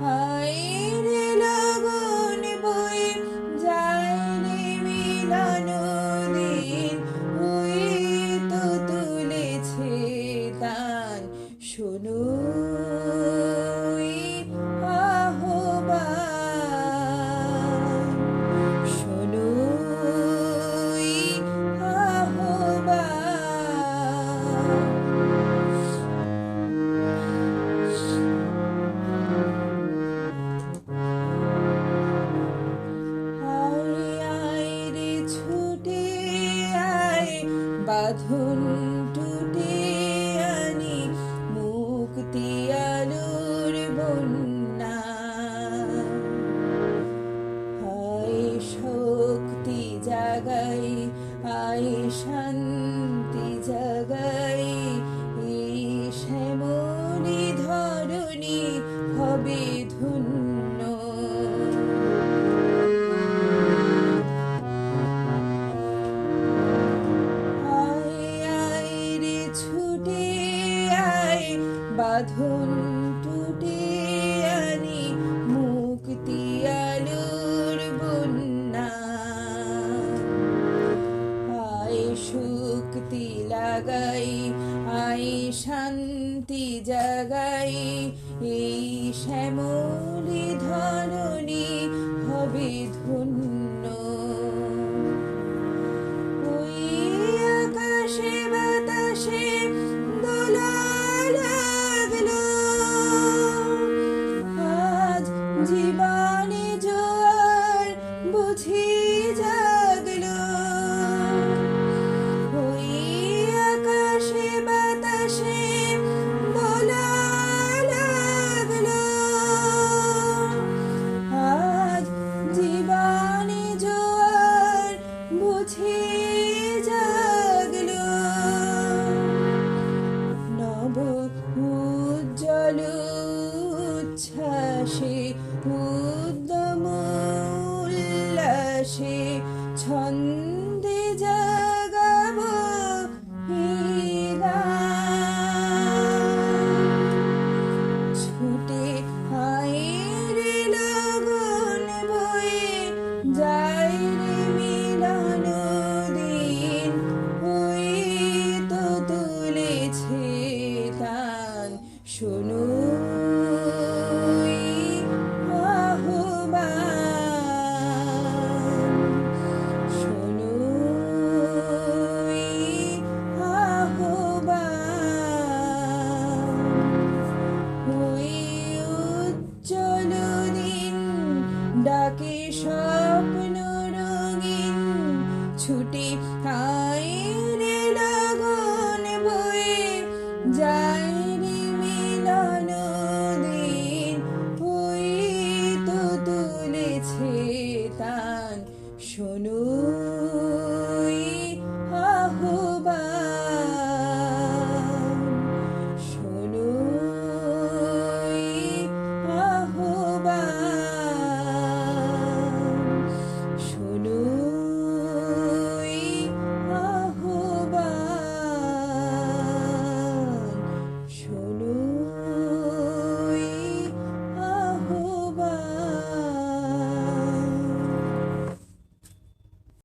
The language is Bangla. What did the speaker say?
হায় রে লগন বয়ে যায় রে মিলন দিন, ওই তো তুলেছে তান, শোনো আহ্বান, শোনো বাঁধন টুটে আনি মুক্তি আলোর বন্যা, হায় শক্তি জাগাই আয় শান্তি জাগাই, এই শ্যামলী ধরণী হবে ধন্য। বাঁধন টুটে আনি মুক্তি আলোর বন্যা, আয় শক্তি লাগাই আয় শান্তি জাগাই, এই শ্যামলী ধরণী হবে ধন্য। ওই আকাশে বাতাসে দোলা জীবনে জোয়ার বুঝি জাগলো, ওই আকাশে বাতাসে দোলা লাগলো, আজ জীবনে জোয়ার বুঝি জাগলো, নব উজ্জ্বল উচ্ছ্বাসে উদ্যম উল্লাসে ছন্দে জাগাব ছুটে হায় লগন বয়ে যায় রে মিলন দিন, ওই তো তুলেছে তান, শোনো ডাকে